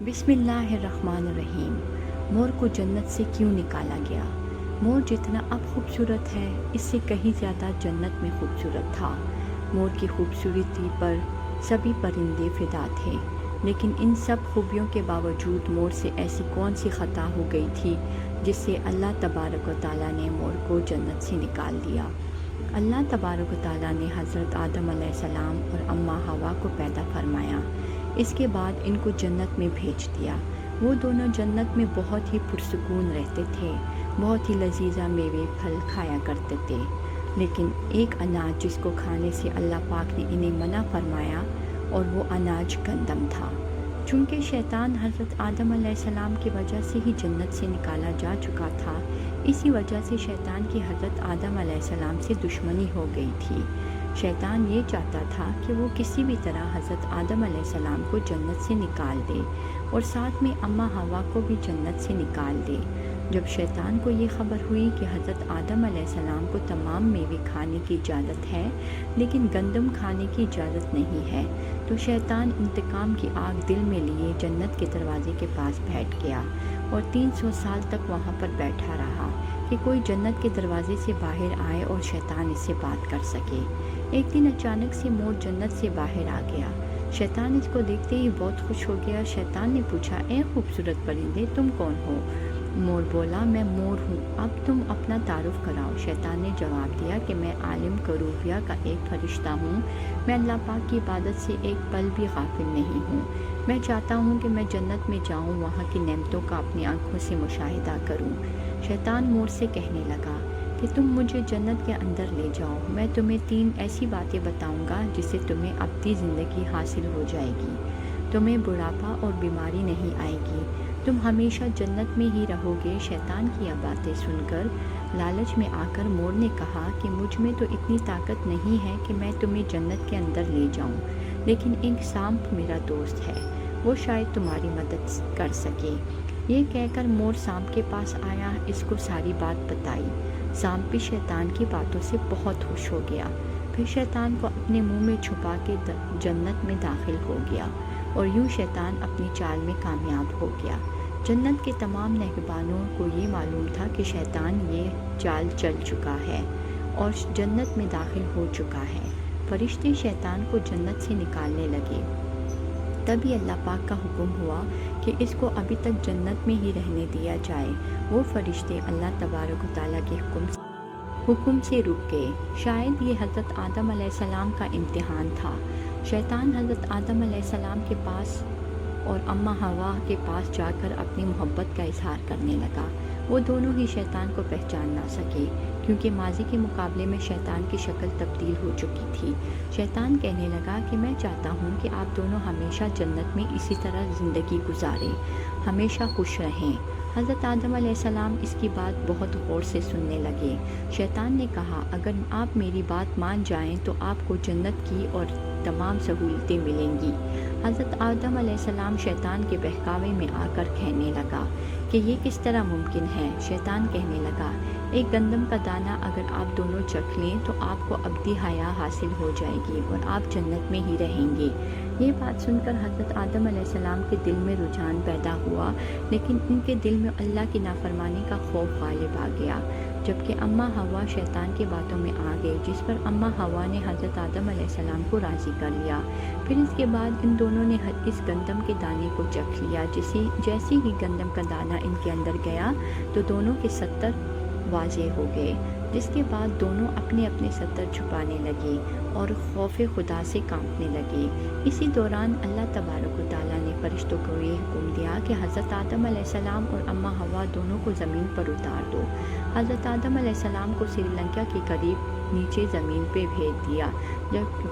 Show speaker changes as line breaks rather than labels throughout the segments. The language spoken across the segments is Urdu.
بسم اللہ الرحمن الرحیم۔ مور کو جنت سے کیوں نکالا گیا؟ مور جتنا اب خوبصورت ہے، اس سے کہیں زیادہ جنت میں خوبصورت تھا۔ مور کی خوبصورتی پر سبھی پرندے فدا تھے، لیکن ان سب خوبیوں کے باوجود مور سے ایسی کون سی خطا ہو گئی تھی جس سے اللہ تبارک و تعالیٰ نے مور کو جنت سے نکال دیا۔ اللہ تبارک و تعالیٰ نے حضرت آدم علیہ السلام اور اماں حوا کو پیدا فرمایا۔ اس کے بعد ان کو جنت میں بھیج دیا۔ وہ دونوں جنت میں بہت ہی پرسکون رہتے تھے، بہت ہی لذیذہ میوے پھل کھایا کرتے تھے، لیکن ایک اناج جس کو کھانے سے اللہ پاک نے انہیں منع فرمایا، اور وہ اناج گندم تھا۔ چونکہ شیطان حضرت آدم علیہ السلام کی وجہ سے ہی جنت سے نکالا جا چکا تھا، اسی وجہ سے شیطان کی حضرت آدم علیہ السلام سے دشمنی ہو گئی تھی۔ شیطان یہ چاہتا تھا کہ وہ کسی بھی طرح حضرت آدم علیہ السلام کو جنت سے نکال دے اور ساتھ میں اماں حوا کو بھی جنت سے نکال دے۔ جب شیطان کو یہ خبر ہوئی کہ حضرت آدم علیہ السلام کو تمام میوے کھانے کی اجازت ہے لیکن گندم کھانے کی اجازت نہیں ہے، تو شیطان انتقام کی آگ دل میں لیے جنت کے دروازے کے پاس بیٹھ گیا اور 300 سال تک وہاں پر بیٹھا رہا کہ کوئی جنت کے دروازے سے باہر آئے اور شیطان اس سے بات کر سکے۔ ایک دن اچانک سے مور جنت سے باہر آ گیا۔ شیطان اس کو دیکھتے ہی بہت خوش ہو گیا۔ شیطان نے پوچھا، اے خوبصورت پرندے، تم کون ہو؟ مور بولا، میں مور ہوں، اب تم اپنا تعارف کراؤ۔ شیطان نے جواب دیا کہ میں عالم کروبیہ کا ایک فرشتہ ہوں، میں اللہ پاک کی عبادت سے ایک پل بھی غافل نہیں ہوں۔ میں چاہتا ہوں کہ میں جنت میں جاؤں، وہاں کی نعمتوں کا اپنی آنکھوں سے مشاہدہ کروں۔ شیطان مور سے کہنے لگا کہ تم مجھے جنت کے اندر لے جاؤ، میں تمہیں 3 ایسی باتیں بتاؤں گا جس سے تمہیں ابدی زندگی حاصل ہو جائے گی۔ تمہیں بڑھاپا اور بیماری نہیں آئے گی، تم ہمیشہ جنت میں ہی رہو گے۔ شیطان کی یہ باتیں سن کر لالچ میں آ کر مور نے کہا کہ مجھ میں تو اتنی طاقت نہیں ہے کہ میں تمہیں جنت کے اندر لے جاؤں، لیکن ایک سانپ میرا دوست ہے، وہ شاید تمہاری مدد کر سکے۔ یہ کہہ کر مور سانپ کے پاس آیا، اس کو ساری بات بتائی۔ سانپ بھی شیطان کی باتوں سے بہت خوش ہو گیا، پھر شیطان کو اپنے منہ میں چھپا کے جنت میں داخل ہو گیا، اور یوں شیطان اپنی چال میں کامیاب ہو گیا۔ جنت کے تمام نگہبانوں کو یہ معلوم تھا کہ شیطان یہ چال چل چکا ہے اور جنت میں داخل ہو چکا ہے۔ فرشتے شیطان کو جنت سے نکالنے لگے، تبھی اللہ پاک کا حکم ہوا کہ اس کو ابھی تک جنت میں ہی رہنے دیا جائے۔ وہ فرشتے اللہ تبارک و تعالیٰ کے حکم سے رک گئے۔ شاید یہ حضرت آدم علیہ السلام کا امتحان تھا۔ شیطان حضرت آدم علیہ السلام کے پاس اور اماں حوا کے پاس جا کر اپنی محبت کا اظہار کرنے لگا۔ وہ دونوں ہی شیطان کو پہچان نہ سکے، کیونکہ ماضی کے مقابلے میں شیطان کی شکل تبدیل ہو چکی تھی۔ شیطان کہنے لگا کہ میں چاہتا ہوں کہ آپ دونوں ہمیشہ جنت میں اسی طرح زندگی گزاریں، ہمیشہ خوش رہیں۔ حضرت آدم علیہ السلام اس کی بات بہت غور سے سننے لگے۔ شیطان نے کہا، اگر آپ میری بات مان جائیں تو آپ کو جنت کی اور تمام سہولتیں ملیں گی۔ حضرت آدم علیہ السلام شیطان کے بہکاوے میں آ کر کہنے لگا کہ یہ کس طرح ممکن ہے؟ شیطان کہنے لگا، ایک گندم کا دانہ اگر آپ دونوں چکھ لیں تو آپ کو ابدی حیات حاصل ہو جائے گی اور آپ جنت میں ہی رہیں گے۔ یہ بات سن کر حضرت آدم علیہ السلام کے دل میں رجحان پیدا ہوا، لیکن ان کے دل میں اللہ کی نافرمانی کا خوف غالب آ گیا، جبکہ اماں حوا شیطان کی باتوں میں آ گئی، جس پر اماں حوا نے حضرت آدم علیہ السلام کو راضی کر لیا۔ پھر اس کے بعد ان دونوں نے اس گندم کے دانے کو چکھ لیا۔ جیسے ہی گندم کا دانہ ان کے اندر گیا تو دونوں کے ستر واضح ہو گئے، جس کے بعد دونوں اپنے اپنے ستر چھپانے لگے اور خوف خدا سے کانپنے لگے۔ اسی دوران اللہ تبارک و تعالیٰ نے فرشتوں کو یہ حکم دیا کہ حضرت آدم علیہ السلام اور اماں حوا دونوں کو زمین پر اتار دو۔ حضرت آدم علیہ السلام کو سری لنکا کے قریب نیچے زمین پہ بھیج دیا،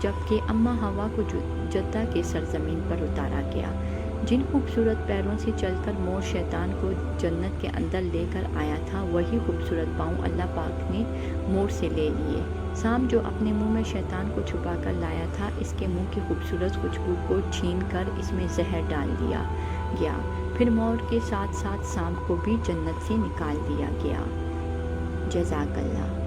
جبکہ اماں حوا کو جدہ کے سرزمین پر اتارا گیا۔ جن خوبصورت پیروں سے چل کر مور شیطان کو جنت کے اندر لے کر آیا تھا، وہی خوبصورت پاؤں اللہ پاک نے مور سے لے لیے۔ سانپ جو اپنے منہ میں شیطان کو چھپا کر لایا تھا، اس کے منہ کی خوبصورت خوشبو کو چھین کر اس میں زہر ڈال دیا گیا۔ پھر مور کے ساتھ ساتھ سانپ کو بھی جنت سے نکال دیا گیا۔ جزاک اللہ۔